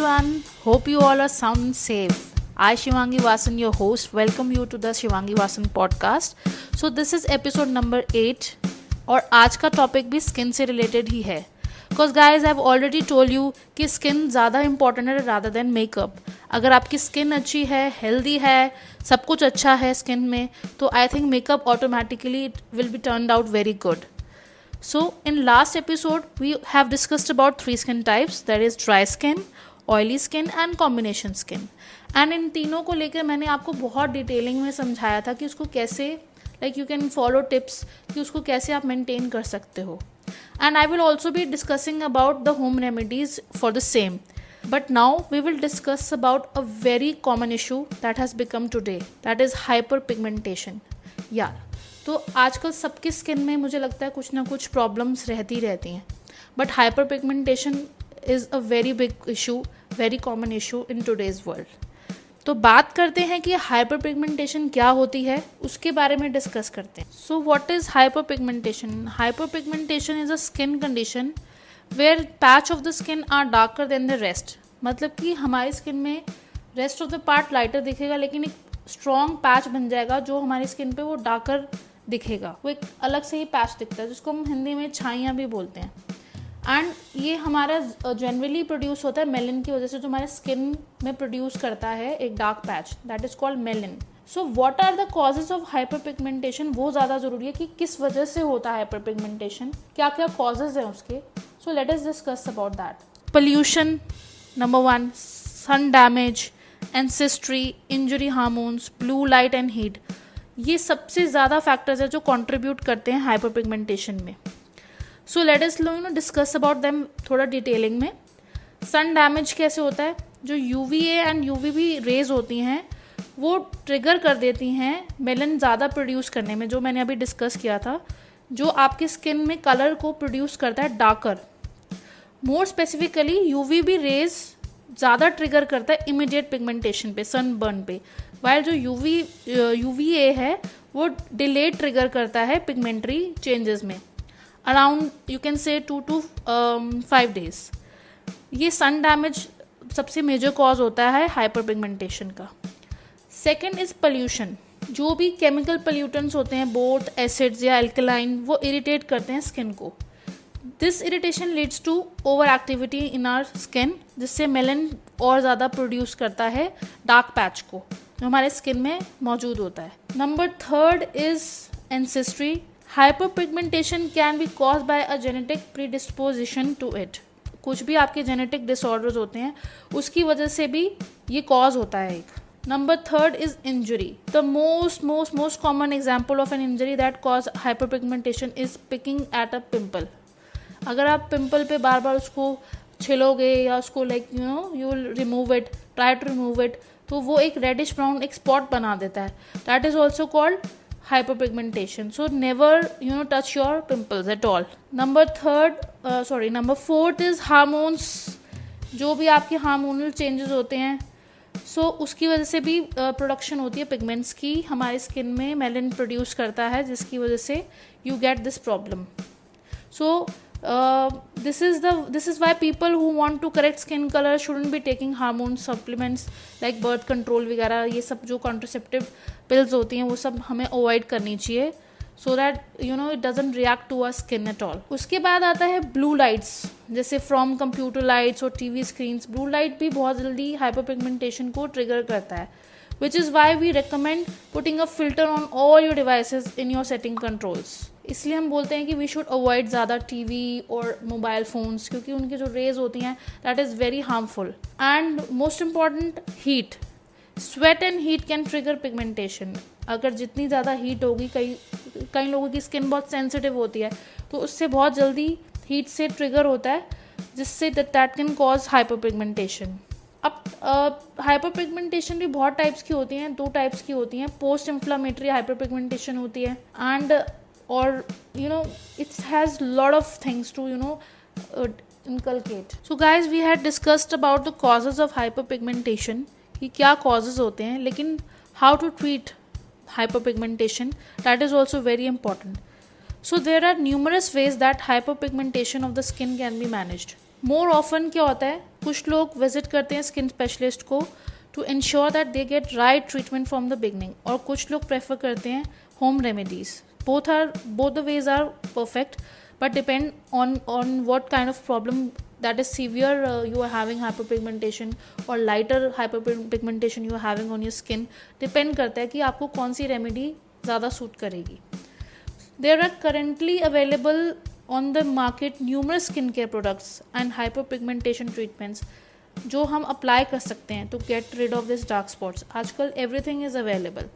everyone, hope you all are sound and safe. I Shivangi Vasan, your host, welcome you to the Shivangi Vasan podcast. So this is episode number 8 और आज का topic भी skin से related ही है. Because guys I have already told you कि skin ज़्यादा important है rather than makeup. अगर आपकी स्किन अच्छी है, हेल्दी है, सब कुछ अच्छा है स्किन में, तो I think makeup automatically will be turned out very good. So in last episode we have discussed about 3 skin types, that is dry skin, oily skin and combination skin. And इन तीनों को लेकर मैंने आपको बहुत detailing में समझाया था कि उसको कैसे you can follow tips कि उसको कैसे आप मेंटेन कर सकते हो. And I will also be discussing about the home remedies for the same. But now we will discuss about a very common issue that has become today, that is hyperpigmentation. Yeah. तो आजकल सबकी skin में मुझे लगता है कुछ ना कुछ प्रॉब्लम्स रहती रहती हैं. But hyper pigmentation is a very big issue, very common issue in today's world. तो बात करते हैं कि हाइपर पिगमेंटेशन क्या होती है, उसके बारे में डिस्कस करते हैं. So what is hyperpigmentation? Hyperpigmentation is a skin condition where patch of the skin are darker than the rest. मतलब कि हमारी स्किन में rest of the part lighter दिखेगा, लेकिन एक स्ट्रॉन्ग पैच बन जाएगा जो हमारी स्किन पे वो डार्कर दिखेगा. वो एक अलग से ही पैच दिखता है जिसको हम हिंदी में छाइयाँ भी बोलते हैं. एंड ये हमारा जनरली प्रोड्यूस होता है मेलिन की वजह से, जो हमारे स्किन में प्रोड्यूस करता है एक dark patch, that is called melanin. So what are the causes of hyperpigmentation, वो ज़्यादा ज़रूरी है कि किस वजह से होता है हाइपर पिगमेंटेशन, क्या क्या कॉजेज हैं उसके. So let us discuss about that. Pollution number 1, sun damage, ancestry, injury, hormones, blue light and heat. ये सबसे ज़्यादा फैक्टर्स है जो कंट्रीब्यूट करते हैं हाइपर पिगमेंटेशन में. So let us discuss about them थोड़ा डिटेलिंग में. सन डैमेज कैसे होता है? जो यूवीए एंड यूवीबी रेज होती हैं वो ट्रिगर कर देती हैं मेलन ज़्यादा प्रोड्यूस करने में, जो मैंने अभी डिस्कस किया था, जो आपकी स्किन में कलर को प्रोड्यूस करता है darker. More specifically UVB rays ज़्यादा ट्रिगर करता है इमीडिएट पिगमेंटेशन पे, सनबर्न पे, वाइल जो यूवीए है वो डिले ट्रिगर करता है पिगमेंट्री चेंजेस में, around you can say 2 to 5 days. ये सन डैमेज सबसे मेजर कॉज होता है हाइपर पिगमेंटेशन का. Second is pollution. जो भी केमिकल पोल्यूटेंट्स होते हैं, बोथ एसिड्स या एल्कलाइन, वो इरिटेट करते हैं स्किन को. This irritation Leeds to over activity in our skin, जिससे मेलन और ज़्यादा प्रोड्यूस करता है डार्क पैच को जो हमारे स्किन में मौजूद होता है. Number 3 is ancestry. Hyper pigmentation can be cause by a genetic predisposition to it. कुछ भी आपके जेनेटिक डिसऑर्डर्स होते हैं उसकी वजह से भी ये कॉज होता है एक. Number 3 is injury. The most common example of an injury that cause hyper pigmentation is picking at a pimple. अगर आप पिम्पल पे बार बार उसको छिलोगे या उसको you will remove it, try to remove it, तो वो एक रेडिश ब्राउन एक स्पॉट बना देता है. That is also called hyperpigmentation. So never touch your pimples at all. Number 4th is hormones. जो भी आपके हार्मोनल चेंजेस होते हैं, सो उसकी वजह से भी प्रोडक्शन होती है पिगमेंट्स की, हमारी स्किन में मेलिन प्रोड्यूस करता है, जिसकी वजह से you get this problem. So this is why people who want to correct skin color shouldn't be taking hormone supplements like birth control वगैरह. ये सब जो contraceptive pills होती हैं वो सब हमें अवॉइड करनी चाहिए, so that it doesn't react to our skin at all. उसके बाद आता है ब्लू लाइट्स, जैसे फ्रॉम कंप्यूटर लाइट्स और टीवी स्क्रीन्स. ब्लू लाइट भी बहुत जल्दी हाइपर पिगमेंटेशन को ट्रिगर करता है, which is why we recommend putting a filter on all your devices in your setting controls. इसलिए हम बोलते हैं कि वी शुड अवॉइड ज़्यादा टीवी और मोबाइल फ़ोन्स, क्योंकि उनकी जो रेज होती हैं that is very harmful. And most important, heat. Sweat and heat can trigger pigmentation. अगर जितनी ज़्यादा हीट होगी, कई लोगों की स्किन बहुत सेंसिटिव होती है, तो उससे बहुत जल्दी हीट से ट्रिगर होता है, जिससे that can cause hyper pigmentation. अब हाइपर पिगमेंटेशन भी बहुत टाइप्स की होती हैं, 2 टाइप्स की होती हैं. पोस्ट इन्फ्लामेटरी हाइपर पिगमेंटेशन होती है, एंड और it has lot of things to inculcate. So guys, we had discussed about the causes of hyperpigmentation, कि क्या causes होते हैं, लेकिन how to treat hyperpigmentation, that is also very important. So there are numerous ways that hyperpigmentation of the skin can be managed. More often क्या होता है, कुछ लोग विजिट करते हैं स्किन स्पेशलिस्ट को to ensure that they get right treatment from the beginning, और कुछ लोग प्रेफर करते हैं home remedies. Both the ways are perfect, but depend on what kind of problem, that is severe you are having hyperpigmentation or lighter hyperpigmentation you are having on your skin. depend करता है कि आपको कौन सी remedy ज़्यादा suit करेगी. there are currently available on the market numerous skincare products and hyperpigmentation treatments जो हम apply कर सकते हैं to get rid of this dark spots. आजकल everything is available.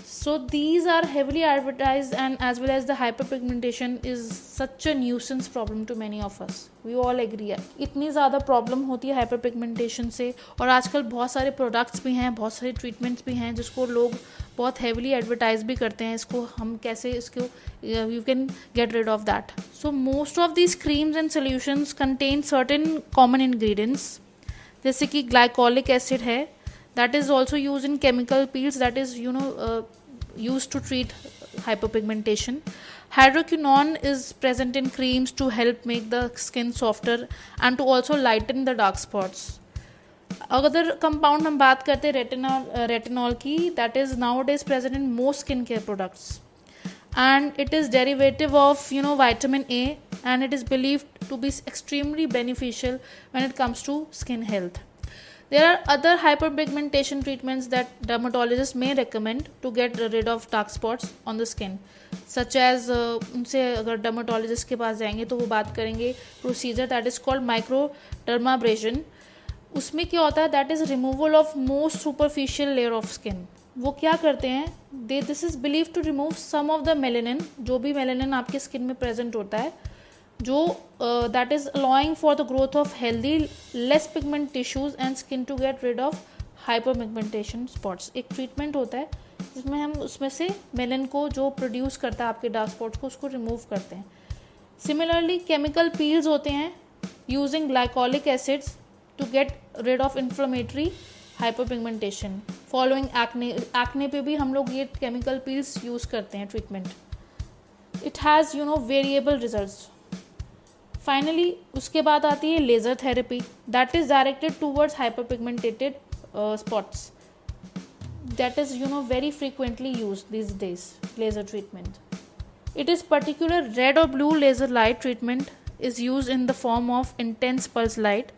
So these are heavily advertised, and as well as the hyperpigmentation is such a nuisance problem to many of us. We all agree है. इतनी ज़्यादा problem होती है hyperpigmentation से, और आजकल बहुत सारे प्रोडक्ट्स भी हैं, बहुत सारे ट्रीटमेंट्स भी हैं जिसको लोग बहुत हेवली एडवर्टाइज भी करते हैं. इसको हम कैसे इसको you can get rid of that. So most of these creams and solutions contain certain common ingredients, जैसे कि ग्लाइकोलिक एसिड है, that is also used in chemical peels, that is used to treat hyperpigmentation. Hydroquinone is present in creams to help make the skin softer and to also lighten the dark spots. अगर compound हम बात करते हैं retinol की, that is nowadays present in most skincare products, and it is derivative of vitamin A, and it is believed to be extremely beneficial when it comes to skin health. There are other hyperpigmentation treatments that dermatologists may recommend to get rid of dark spots on the skin, such as उनसे अगर dermatologist के पास जाएंगे तो वो बात करेंगे procedure that is called microdermabrasion. उसमें क्या होता है, that is removal of most superficial layer of skin. वो क्या करते हैं, this is believed to remove some of the melanin, जो भी melanin आपके स्किन में प्रेजेंट होता है, जो that is allowing for the growth of healthy less pigment tissues and skin to get rid of hyperpigmentation spots. एक treatment होता है जिसमें हम उसमें से मेलन को जो प्रोड्यूस करता है आपके डार्क स्पॉट्स को, उसको रिमूव करते हैं. सिमिलरली केमिकल पील्स होते हैं using glycolic acids to get rid of inflammatory hyperpigmentation. Following acne पे भी हम लोग ये केमिकल पील्स यूज़ करते हैं treatment. It has variable results. Finally उसके बाद आती है laser therapy, that is directed towards hyperpigmented spots, that is very frequently used these days. Laser treatment, it is particular red और blue laser light treatment is use in the form of intense pulse light.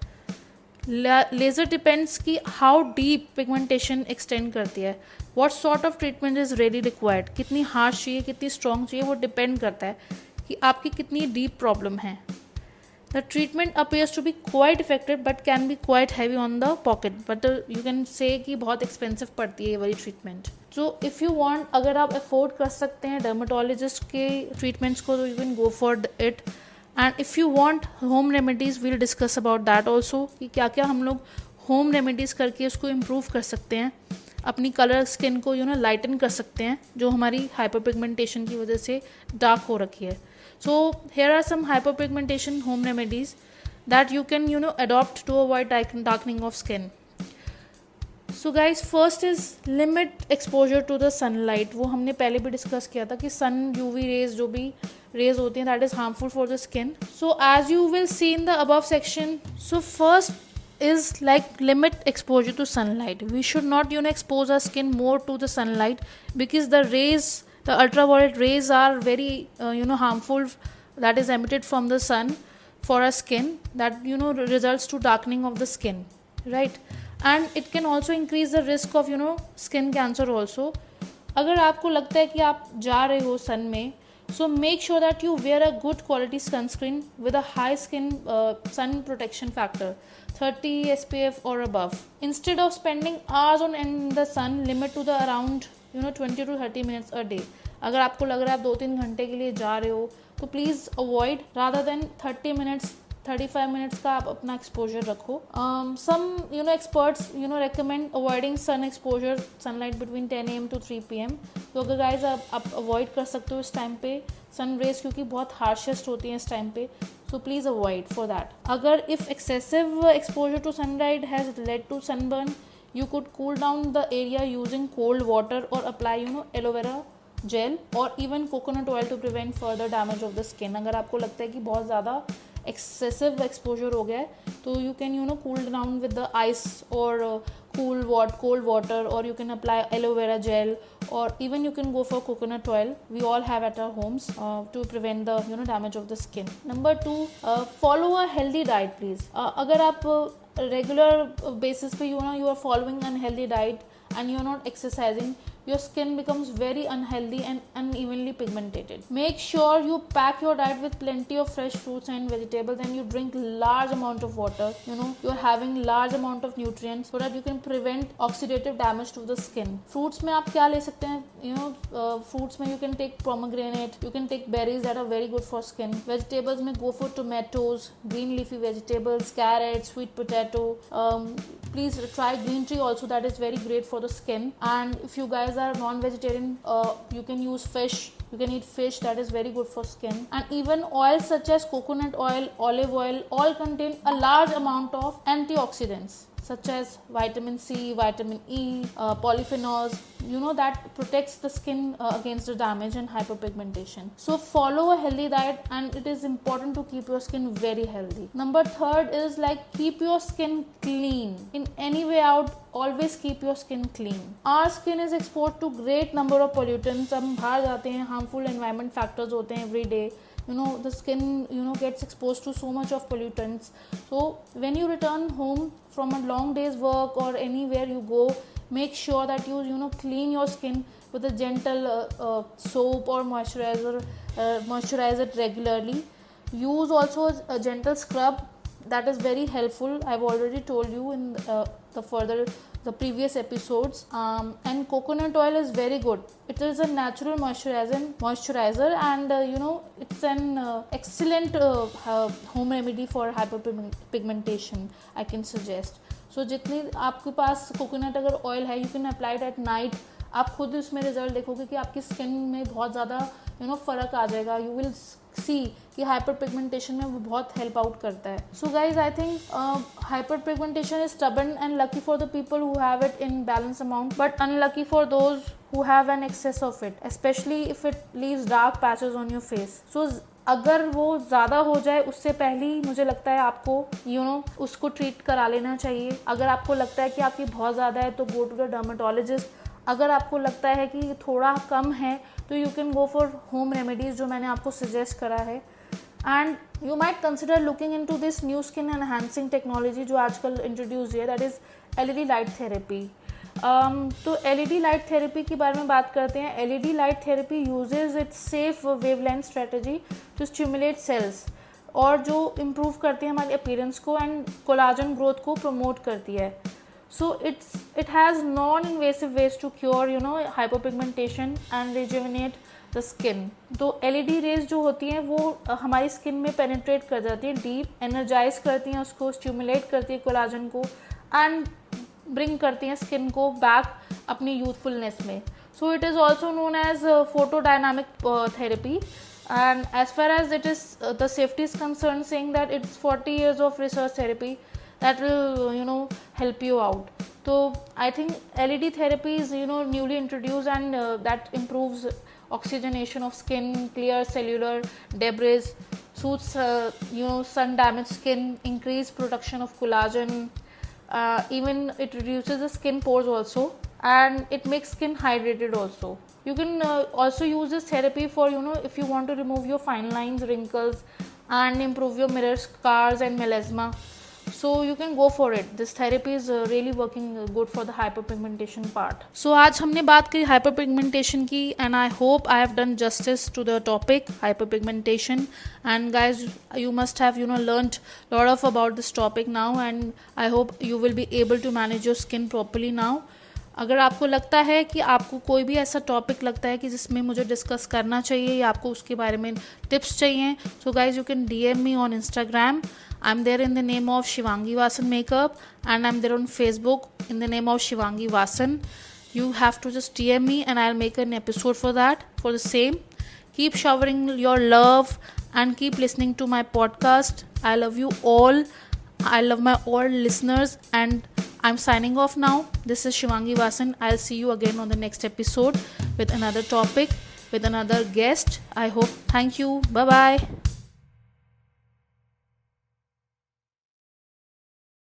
Laser depends कि how deep pigmentation extend करती है, what sort of treatment is really required, कितनी harsh चाहिए, कितनी strong चाहिए, वो depend करता है कि आपकी कितनी डीप प्रॉब्लम है. The treatment appears to be quite effective but can be quite heavy on the pocket, but you can say कि बहुत expensive पड़ती है ये वाली treatment. So if you want, अगर आप afford कर सकते हैं dermatologist के treatments को, तो you can go for it. And if you want home remedies, we'll discuss about that also, कि क्या क्या हम लोग home remedies करके उसको improve कर सकते हैं, अपनी कलर स्किन को लाइटन कर सकते हैं जो हमारी हाइपरपिगमेंटेशन की वजह से डार्क हो रखी है. So here are some hyperpigmentation home remedies that you can adopt to avoid darkening of skin. So guys, first is limit exposure to the sunlight. वो हमने पहले भी डिस्कस किया था कि sun UV rays जो भी rays होती हैं, that is harmful for the skin. So as you will see in the above section, so first is like limit exposure to sunlight. We should not expose our skin more to the sunlight, because the ultraviolet rays are very harmful, that is emitted from the sun for our skin, that results to darkening of the skin, right? And it can also increase the risk of skin cancer also. अगर आपको लगता है कि आप जा रहे हो सन में, so make sure that you wear a good quality sunscreen with a high sun protection factor, 30 SPF or above. Instead of spending hours on in the sun, limit to the around 20 to 30 minutes a day. अगर आपको लग रहा है आप 2-3 घंटे के लिए जा रहे हो, तो please avoid, rather than 30 minutes 35 minutes का आप अपना एक्सपोजर रखो. Some experts recommend avoiding sun exposure sunlight between 10 AM to 3 PM. तो अगर गाइज आप अवॉइड कर सकते हो इस टाइम पे सन रेज, क्योंकि बहुत हार्शेस्ट होती हैं इस टाइम पे, so please avoid for that. अगर if excessive exposure to sunlight has led to sunburn, you could cool down the area using cold water or apply aloe vera gel or even coconut oil to prevent further damage of the skin. अगर आपको लगता है कि बहुत ज़्यादा excessive exposure हो गया है, तो you can cool down with the ice और cold water, or you can apply aloe vera gel, or even you can go for coconut oil. We all have at our homes to prevent the damage of the skin. Number 2, follow a healthy diet please. अगर आप regular basis पे you are following unhealthy diet and you're not exercising, your skin becomes very unhealthy and unevenly pigmented. Make sure you pack your diet with plenty of fresh fruits and vegetables, and you drink large amount of water. You're having large amount of nutrients so that you can prevent oxidative damage to the skin. Fruits में आप क्या ले सकते हैं? Fruits में you can take pomegranate, you can take berries that are very good for skin. Vegetables में go for tomatoes, green leafy vegetables, carrots, sweet potato. Please try green tea also, that is very great for the skin. And if you guys are non-vegetarian, you can use fish. You can eat fish, that is very good for skin. And even oils such as coconut oil, olive oil, all contain a large amount of antioxidants such as vitamin C, vitamin E, polyphenols, that protects the skin against the damage and hyperpigmentation. So follow a healthy diet, and it is important to keep your skin very healthy. Number 3 is keep your skin clean. In any way out, always keep your skin clean. Our skin is exposed to great number of pollutants. हम बाहर जाते हैं, harmful environment factors होते हैं every day. The skin gets exposed to so much of pollutants. So when you return home from a long day's work or anywhere you go, make sure that you clean your skin with a gentle soap or moisturizer. Moisturize it regularly. Use also a gentle scrub, that is very helpful. I've already told you in the previous episodes. And coconut oil is very good. It is a natural moisturizer, and it's an excellent home remedy for hyperpigmentation, I can suggest. So जितनी आपके पास coconut अगर oil है, you can apply it at night. आप खुद उसमें result देखोगे कि आपकी स्किन में बहुत ज़्यादा फ़र्क आ जाएगा. यू विल सी कि हाइपर पिगमेंटेशन में वो बहुत हेल्प आउट करता है. So guys, I think hyper pigmentation is stubborn and lucky for the people who have it in balance amount, but unlucky for those who have an excess of it, especially if it leaves dark patches on your face. So अगर वो ज़्यादा हो जाए उससे पहले ही मुझे लगता है आपको उसको ट्रीट करा लेना चाहिए. अगर आपको लगता है कि आपकी बहुत ज़्यादा है तो गो टू द डर्मेटोलॉजिस्ट. अगर आपको लगता है कि थोड़ा कम है तो you can go for home remedies जो मैंने आपको सजेस्ट करा है. And you might consider looking into this new skin enhancing technology जो आजकल इंट्रोड्यूस है, that is LED light therapy. तो एलईडी लाइट थेरेपी के बारे में बात करते हैं. LED light therapy uses its safe wavelength strategy to stimulate cells, और जो इम्प्रूव करती है हमारे अपीयरेंस को एंड कोलाजन ग्रोथ को प्रमोट करती है. So it has non invasive ways to cure hyperpigmentation and rejuvenate the skin. तो एलईडी रेज जो होती हैं वो हमारी स्किन में पेनिट्रेट कर जाती है, डीप एनर्जाइज करती हैं उसको, स्टिमुलेट करती है कोलाजन को, एंड ब्रिंग करती हैं स्किन को बैक अपनी यूथफुलनेस में. So it is also known as photodynamic therapy. And as far as it is the safety is concern, saying that it's 40 years of research therapy that will help you out. So I think LED therapy is newly introduced, and that improves oxygenation of skin, clears cellular debris, soothes sun damaged skin, increase production of collagen. Even it reduces the skin pores also, and it makes skin hydrated also. You can also use this therapy for if you want to remove your fine lines, wrinkles, and improve your mirror scars and melasma. So you can go for it. This therapy is really working good for the hyperpigmentation part. So आज हमने बात करी hyperpigmentation की, and I hope I have done justice to the topic hyperpigmentation. And guys, you must have learned a lot of about this topic now, and I hope you will be able to manage your skin properly now. अगर आपको लगता है कि आपको कोई भी ऐसा topic लगता है कि जिसमें मुझे डिस्कस करना चाहिए या आपको उसके बारे में टिप्स चाहिए, so guys you can DM me on Instagram. I'm there in the name of Shivangi Vasan Makeup, and I'm there on Facebook in the name of Shivangi Vasan. You have to just DM me and I'll make an episode for that, for the same. Keep showering your love and keep listening to my podcast. I love you all. I love my all listeners, and I'm signing off now. This is Shivangi Vasan. I'll see you again on the next episode with another topic, with another guest, I hope. Thank you. Bye-bye.